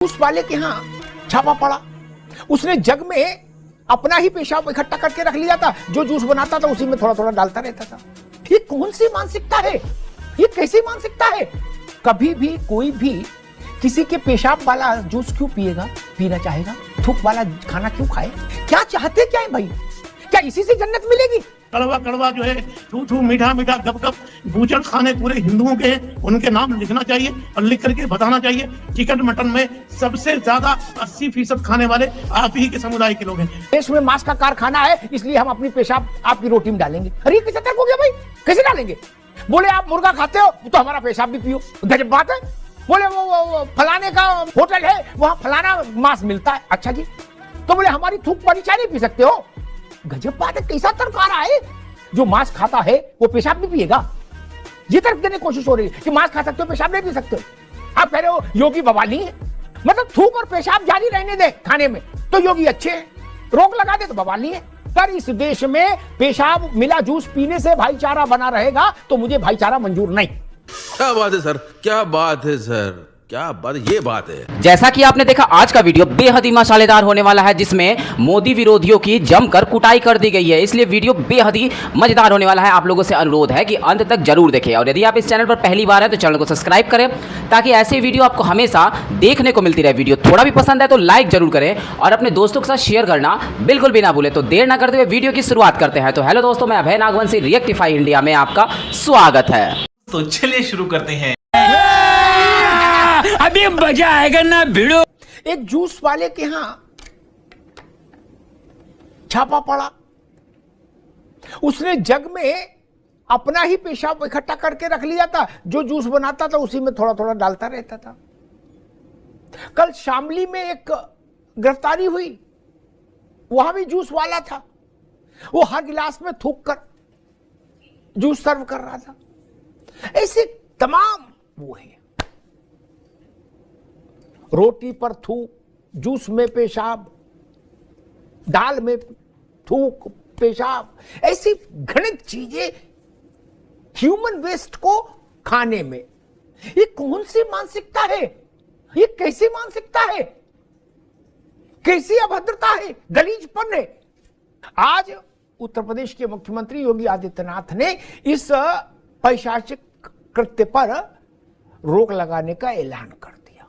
उस वाले के यहाँ छापा पड़ा, उसने जग में अपना ही पेशाब इकट्ठा करके रख लिया था, जो जूस बनाता था उसी में थोड़ा थोड़ा डालता रहता था। ये कौन सी मानसिकता है? ये कैसी मानसिकता है? कभी भी कोई भी किसी के पेशाब वाला जूस क्यों पिएगा, पीना चाहेगा? थूक वाला खाना क्यों खाए? क्या चाहते क्या है भाई? क्या इसी से जन्नत मिलेगी? कड़वा कड़वा जो है, थू थू, मीठा मीठा, गप गप, बूचड़ खाने पूरे हिंदुओं के हैं, उनके नाम लिखना चाहिए और लिख करके बताना चाहिए। चिकन मटन में सबसे ज्यादा 80% खाने वाले आप ही के समुदाय के लोग हैं। देश में मांस का कारखाना है, इसलिए हम अपनी पेशाब आपकी रोटी में डालेंगे। अरे कैसे तर्क हो गया भाई? कैसे डालेंगे? बोले आप मुर्गा खाते हो तो हमारा पेशाब भी पियो, गजब बात है। बोले वो फलाने का होटल है, वहां फलाना मांस मिलता है, अच्छा जी, तो बोले हमारी थूक वाली चाय नहीं पी सकते हो, गजब बात है। कैसा तर्क आ रहा है? जो मांस खाता है वो पेशाब भी पिएगा, ये तर्क देने की कोशिश हो रही है कि मांस खा सकते हो, पेशाब नहीं पी सकते हो। आप कह रहे हो योगी बवाली है, मतलब थूक और पेशाब जारी रहने दे खाने में तो योगी अच्छे हैं, रोक लगा दे तो बवाली है। पर इस देश में पेशाब मिला जूस पीने से भाईचारा बना रहेगा तो मुझे भाईचारा मंजूर नहीं। क्या बात है सर, क्या बात है सर, क्या बात, ये बात है। जैसा कि आपने देखा, आज का वीडियो बेहद ही मसालेदार होने वाला है, जिसमें मोदी विरोधियों की जमकर कुटाई कर दी गई है, इसलिए वीडियो बेहद ही मजेदार होने वाला है। आप लोगों से अनुरोध है कि अंत तक जरूर देखें, और यदि आप इस चैनल पर पहली बार है तो चैनल को सब्सक्राइब करें ताकि ऐसे वीडियो आपको हमेशा देखने को मिलती रहे। वीडियो थोड़ा भी पसंद है तो लाइक जरूर करें और अपने दोस्तों के साथ शेयर करना बिल्कुल भी ना भूलें। तो देर ना करते हुए वीडियो की शुरुआत करते हैं। तो हेलो दोस्तों, मैं अभय नागवंशी, रिएक्टिफाई इंडिया में आपका स्वागत है। तो चलिए शुरू करते हैं। अभी मजा आएगा ना भिड़ो। एक जूस वाले के यहां छापा पड़ा, उसने जग में अपना ही पेशाब इकट्ठा करके रख लिया था, जो जूस बनाता था उसी में थोड़ा थोड़ा डालता रहता था। कल शामली में एक गिरफ्तारी हुई, वहां भी जूस वाला था, वो हर गिलास में थूक कर जूस सर्व कर रहा था। ऐसे तमाम वो है, रोटी पर थूक, जूस में पेशाब, दाल में थूक पेशाब, ऐसी घृणित चीजें ह्यूमन वेस्ट को खाने में। ये कौन सी मानसिकता है? ये कैसी मानसिकता है? कैसी अभद्रता है, गलीजपन है? आज उत्तर प्रदेश के मुख्यमंत्री योगी आदित्यनाथ ने इस पैशाचिक कृत्य पर रोक लगाने का ऐलान कर दिया।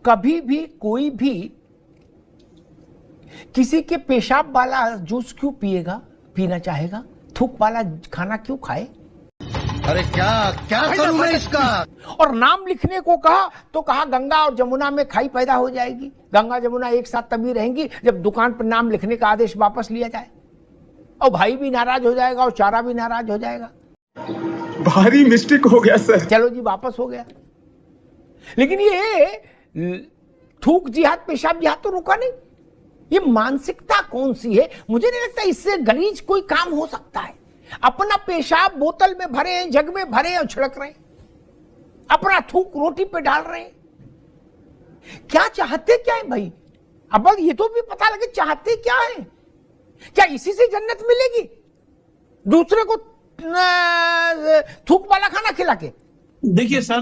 कभी भी कोई भी किसी के पेशाब वाला जूस क्यों पिएगा, पीना चाहेगा? थूक वाला खाना क्यों खाए? अरे क्या क्या करूं मैं इसका? और नाम लिखने को कहा तो कहा गंगा और जमुना में खाई पैदा हो जाएगी। गंगा जमुना एक साथ तभी रहेंगी जब दुकान पर नाम लिखने का आदेश वापस लिया जाए, और भाई भी नाराज हो जाएगा और चारा भी नाराज हो जाएगा। भारी मिस्टेक हो गया सर। चलो जी, वापस हो गया। लेकिन ये थूक जिहाद, पेशाब जिहाद तो रुका नहीं। ये मानसिकता कौन सी है? मुझे नहीं लगता इससे गलीज कोई काम हो सकता है। अपना पेशाब बोतल में भरे हैं, जग में भरे हैं और छिड़क रहे हैं, अपना थूक रोटी पे डाल रहे हैं। क्या चाहते क्या है भाई? अब ये तो भी पता लगे चाहते क्या है। क्या इसी से जन्नत मिलेगी? दूसरे को थूक वाला खाना खिला के? देखिए सर,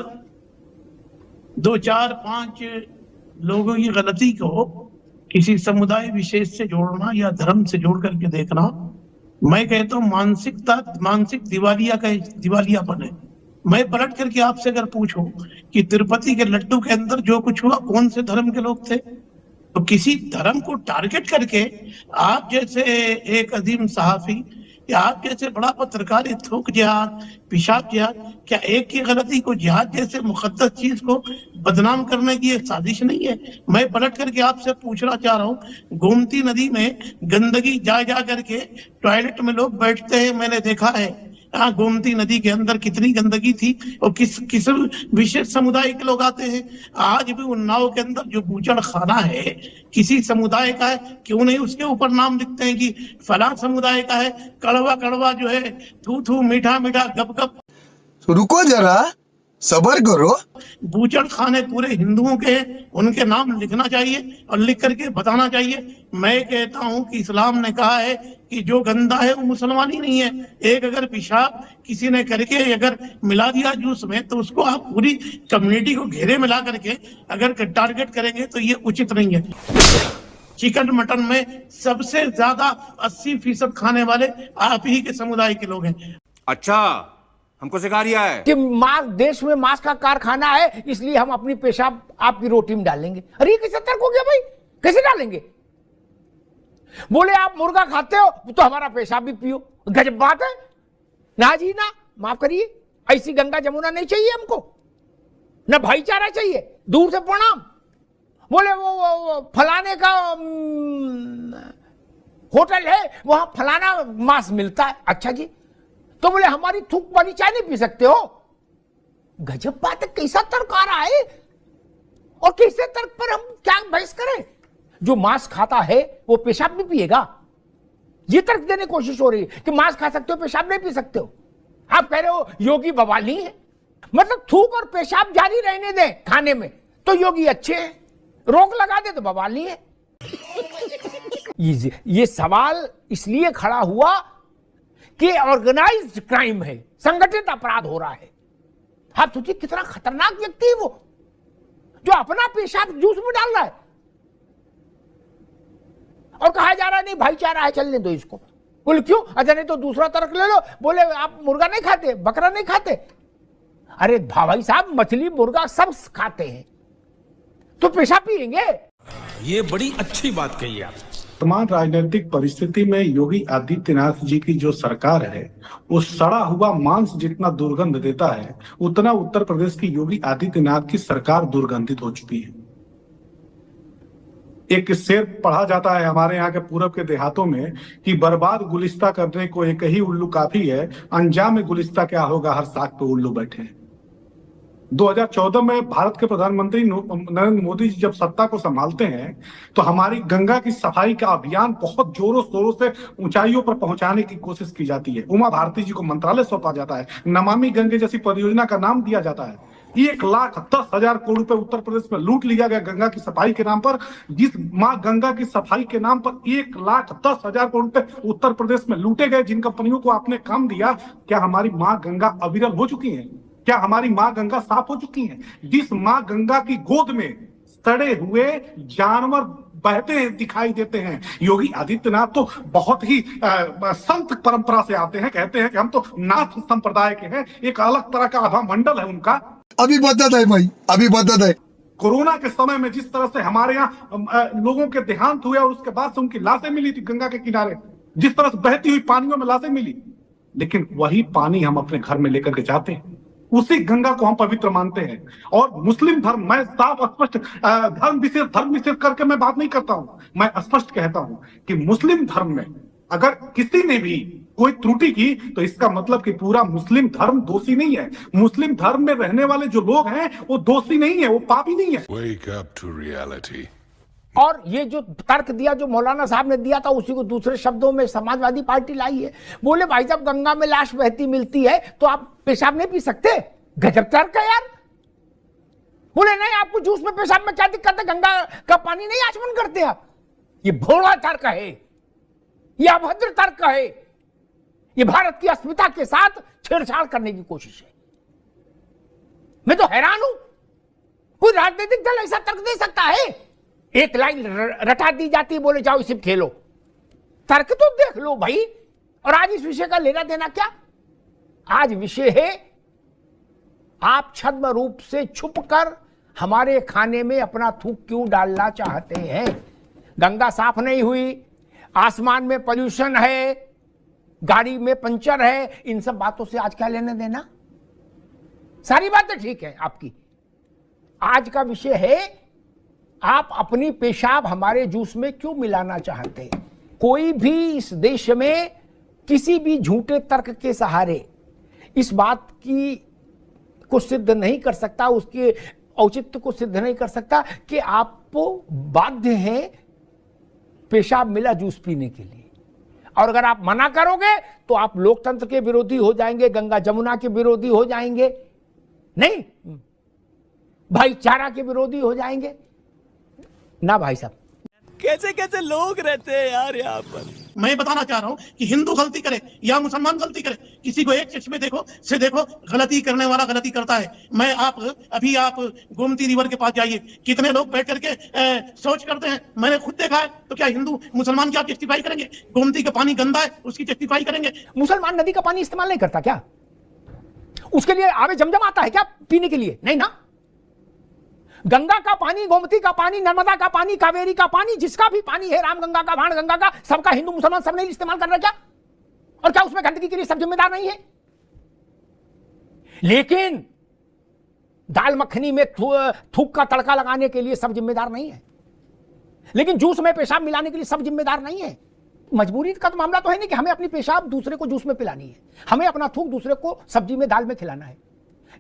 2, 4, 5 लोगों की गलती को किसी समुदाय विशेष से जोड़ना या धर्म से जोड़ करके देखना, मैं कहता हूँ मानसिक दिवालियापन है। मैं पलट करके आपसे अगर पूछूं कि तिरुपति के लड्डू के अंदर जो कुछ हुआ, कौन से धर्म के लोग थे? तो किसी धर्म को टारगेट करके आप जैसे एक अजीम सहाफी या आप जैसे बड़ा पत्रकार थूक जिहाद, पेशाब जिहाद, क्या एक की गलती को जिहाद जैसे मुकद्दस चीज को बदनाम करने की एक साजिश नहीं है? मैं पलट करके आपसे पूछना चाह रहा हूँ, गोमती नदी में गंदगी जा करके टॉयलेट में लोग बैठते हैं, मैंने देखा है। यहाँ गोमती नदी के अंदर कितनी गंदगी थी और किस विशेष समुदाय के लोग आते हैं। आज भी उन्नाव के अंदर जो बूचड़ खाना है किसी समुदाय का है, क्यों नहीं उसके ऊपर नाम लिखते हैं कि फला समुदाय का है। कड़वा कड़वा जो है, थू थू, मीठा मीठा, गप गप, रुको जरा, सबर करो। बूचड़ खाने पूरे हिंदुओं के हैं, उनके नाम लिखना चाहिए और लिख करके बताना चाहिए। मैं कहता हूं कि इस्लाम ने कहा है कि जो गंदा है वो मुसलमान ही नहीं है। एक अगर पेशाब किसी ने करके अगर मिला दिया जूस में तो उसको आप पूरी कम्युनिटी को घेरे मिला करके अगर टारगेट करेंगे तो ये उचित नहीं है। चिकन मटन में सबसे ज्यादा 80% खाने वाले आप ही के समुदाय के लोग हैं। अच्छा, हमको सिखा रिया है कि मांस, देश में मांस का कारखाना है इसलिए हम अपनी पेशाब आपकी रोटी में डालेंगे। अरे ये कैसे तर्क हो गया भाई, कैसे डालेंगे? बोले आप मुर्गा खाते हो तो हमारा पेशाब भी पियो। गजब बात है ना जी ना, माफ करिए, ऐसी गंगा जमुना नहीं चाहिए हमको, ना भाईचारा चाहिए, दूर से प्रणाम। बोले वो फलाने का होटल है वहां फलाना मांस मिलता है। अच्छा जी, तो बोले हमारी थूक वाली चाय नहीं पी सकते हो। गजब बात है, कैसा तर्क आ रहा है और कैसे तर्क पर हम क्या बहस करें? जो मांस खाता है वो पेशाब भी पिएगा, ये तर्क देने की कोशिश हो रही है कि मांस खा सकते हो पेशाब नहीं पी सकते हो। आप कह रहे हो योगी बवाली है, मतलब थूक और पेशाब जारी रहने दें खाने में तो योगी अच्छे हैं, रोक लगा दे तो बवाली है। ये सवाल इसलिए खड़ा हुआ कि ऑर्गेनाइज्ड क्राइम है, संगठित अपराध हो रहा है। आप सोचिए कितना खतरनाक व्यक्ति है वो, जो अपना पेशाब जूस में डाल रहा है और कहा जा रहा है नहीं भाईचारा है, चलने दो इसको। बोले क्यों? अच्छा नहीं तो दूसरा तर्क ले लो, बोले आप मुर्गा नहीं खाते, बकरा नहीं खाते। अरे भाई साहब, मछली मुर्गा सब खाते हैं तो पेशाब पिएंगे। ये बड़ी अच्छी बात कही आप। वर्तमान राजनीतिक परिस्थिति में योगी आदित्यनाथ जी की जो सरकार है वो सड़ा हुआ मांस जितना दुर्गंध देता है उतना उत्तर प्रदेश की योगी आदित्यनाथ की सरकार दुर्गंधित हो चुकी है। एक शेर पढ़ा जाता है हमारे यहाँ के पूरब के देहातों में कि बर्बाद गुलिस्ता करने को एक ही उल्लू काफी है, अंजाम में गुलिस्ता क्या होगा, हर साख पे उल्लू बैठे हैं। 2014 में भारत के प्रधानमंत्री नरेंद्र मोदी जी जब सत्ता को संभालते हैं तो हमारी गंगा की सफाई का अभियान बहुत जोरों शोरों से ऊंचाइयों पर पहुंचाने की कोशिश की जाती है। उमा भारती जी को मंत्रालय सौंपा जाता है, नमामि गंगे जैसी परियोजना का नाम दिया जाता है। 1,10,000 करोड़ रुपए उत्तर प्रदेश में लूट लिया गया गंगा की सफाई के नाम पर। जिस मां गंगा की सफाई के नाम पर 1,10,000 करोड़ रुपए उत्तर प्रदेश में लूटे गए, जिन कंपनियों को आपने काम दिया, क्या हमारी मां गंगा अविरल हो चुकी है? क्या हमारी मां गंगा साफ हो चुकी है? जिस मां गंगा की गोद में सड़े हुए जानवर बहते दिखाई देते हैं। योगी आदित्यनाथ तो बहुत ही संत परंपरा से आते हैं, कहते हैं कि हम तो नाथ संप्रदाय के हैं, एक अलग तरह का आभा मंडल है उनका। अभी बदत है भाई, अभी बदत है। कोरोना के समय में जिस तरह से हमारे यहाँ लोगों के देहांत हुए और उसके बाद से उनकी लाशें मिली थी गंगा के किनारे, जिस तरह से बहती हुई पानियों में लाशें मिली, लेकिन वही पानी हम अपने घर में लेकर के जाते हैं, उसी गंगा को हम पवित्र मानते हैं। और मुस्लिम धर्म, मैं साफ स्पष्ट धर्म विशेष करके मैं बात नहीं करता हूं, मैं स्पष्ट कहता हूं कि मुस्लिम धर्म में अगर किसी ने भी कोई त्रुटि की तो इसका मतलब कि पूरा मुस्लिम धर्म दोषी नहीं है। मुस्लिम धर्म में रहने वाले जो लोग हैं वो दोषी नहीं है, वो पापी नहीं है। Wake up to reality. और ये जो तर्क दिया जो मौलाना साहब ने दिया था उसी को दूसरे शब्दों में समाजवादी पार्टी लाई है। बोले भाई साहब गंगा में लाश बहती मिलती है तो आप पेशाब नहीं पी सकते। गजब तर्क है यार। बोले नहीं आपको जूस में पेशाब में क्या दिक्कत है, गंगा का पानी नहीं आचमन करते आप। ये भोला तर्क है, ये अभद्र तर्क है, ये भारत की अस्मिता के साथ छेड़छाड़ करने की कोशिश है। मैं तो हैरान हूं, कोई राजनीतिक दल ऐसा तर्क दे सकता है? एक लाइन रटा दी जाती है, बोले जाओ इसी खेलो। तर्क तो देख लो भाई। और आज इस विषय का लेना देना क्या? आज विषय है आप छद्म रूप से छुपकर हमारे खाने में अपना थूक क्यों डालना चाहते हैं। गंगा साफ नहीं हुई, आसमान में पोल्यूशन है, गाड़ी में पंचर है, इन सब बातों से आज क्या लेना देना? सारी बातें ठीक है आपकी। आज का विषय है आप अपनी पेशाब हमारे जूस में क्यों मिलाना चाहते हैं। कोई भी इस देश में किसी भी झूठे तर्क के सहारे इस बात की को सिद्ध नहीं कर सकता, उसके औचित्य को सिद्ध नहीं कर सकता कि आपको बाध्य है पेशाब मिला जूस पीने के लिए। और अगर आप मना करोगे तो आप लोकतंत्र के विरोधी हो जाएंगे, गंगा जमुना के विरोधी हो जाएंगे, नहीं भाईचारा के विरोधी हो जाएंगे ना भाई साहब। कैसे कैसे लोग रहते हैं यार यहाँ पर। मैं बताना चाह रहा हूं कि हिंदू गलती करे या मुसलमान गलती करे, किसी को एक चश्मे देखो से देखो, गलती करने वाला गलती करता है। मैं अभी आप गोमती रिवर के पास जाइए, कितने लोग बैठ करके सोच करते हैं, मैंने खुद देखा है। तो क्या हिंदू मुसलमान क्या जस्टिफाई करेंगे? गोमती का पानी गंदा है उसकी जस्टिफाई करेंगे? मुसलमान नदी का पानी इस्तेमाल नहीं करता क्या? उसके लिए आवे जमजम आता है क्या पीने के लिए? नहीं ना। गंगा का पानी, गोमती का पानी, नर्मदा का पानी, कावेरी का पानी, जिसका भी पानी है, रामगंगा का, बाणगंगा का, सबका हिंदू मुसलमान सब नहीं इस्तेमाल कर रहा क्या? और क्या उसमें गंदगी के लिए सब जिम्मेदार नहीं है? लेकिन दाल मखनी में थूक का तड़का लगाने के लिए सब जिम्मेदार नहीं है। लेकिन जूस में पेशाब मिलाने के लिए सब जिम्मेदार नहीं है। मजबूरी का तो मामला तो है नहीं कि हमें अपनी पेशाब दूसरे को जूस में पिलानी है, हमें अपना थूक दूसरे को सब्जी में, दाल में खिलाना है।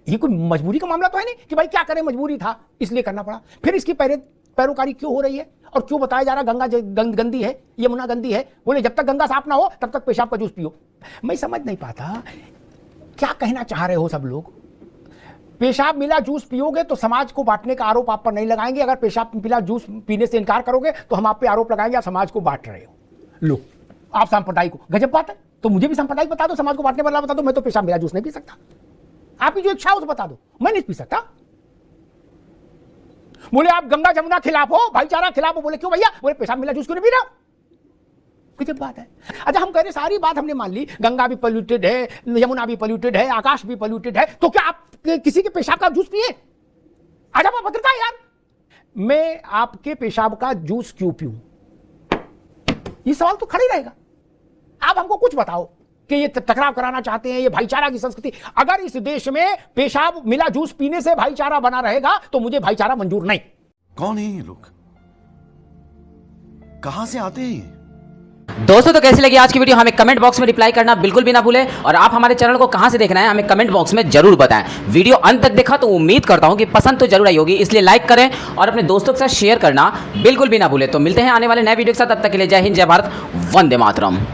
ये कोई मजबूरी का मामला तो है नहीं कि भाई क्या करें, मजबूरी था इसलिए करना पड़ा। फिर इसकी पैरोकारी क्यों हो रही है और क्यों बताया जा रहा गंगा गंदी है, यमुना गंदी है? बोले जब तक गंगा साफ ना हो तब तक पेशाब का जूस पियो। मैं समझ नहीं पाता क्या कहना चाह रहे हो सब लोग। पेशाब मिला जूस पियोगे तो समाज को बांटने का आरोप आप पर नहीं लगाएंगे, अगर पेशाब मिला जूस पीने से इनकार करोगे तो हम आप पे आरोप लगाएंगे आप समाज को बांट रहे हो। लो आप सांप्रदायिक हो, गजब बात है। तो मुझे भी सांप्रदायिक बता दो, समाज को बांटने वाला बता दो। मैं तो पेशाब मिला जूस नहीं पी सकता, आपकी जो इच्छा हो तो बता दो, मैं नहीं पी सकता। बोले आप गंगा जमुना खिलाफ हो, भाईचारा खिलाफ हो। बोले क्यों भैया? बोले पेशाब मिला जूस क्यों नहीं पी रहा? गजब बात है। अच्छा हम कह रहे सारी बात हमने मान ली, गंगा भी पोल्यूटेड है, यमुना भी पोल्यूटेड है, आकाश भी पोल्यूटेड है, तो क्या आप किसी के पेशाब का जूस पिए? आज आप भद्रता है यार, मैं आपके पेशाब का जूस क्यों पीऊं? ये सवाल तो खड़ा ही रहेगा। आप हमको कुछ बताओ कि ये टकराव कराना चाहते हैं, ये भाईचारा की संस्कृति। अगर इस देश में पेशाब मिला जूस पीने से भाईचारा बना रहेगा तो मुझे भाईचारा मंजूर नहीं। कौन है ये लोग? कहां से आते हैं? दोस्तों तो कैसी लगी आज की वीडियो, हमें कमेंट बॉक्स में रिप्लाई करना बिल्कुल भी ना भूलें। और आप हमारे चैनल को कहां से देखना है हमें कमेंट बॉक्स में जरूर बताएं। वीडियो अंत तक देखा तो उम्मीद करता हूं कि पसंद तो जरूर आई होगी, इसलिए लाइक करें और अपने दोस्तों के साथ शेयर करना बिल्कुल भी ना भूलें। तो मिलते हैं आने वाले नए वीडियो के साथ, तब तक के लिए जय हिंद, जय भारत, वंदे मातरम।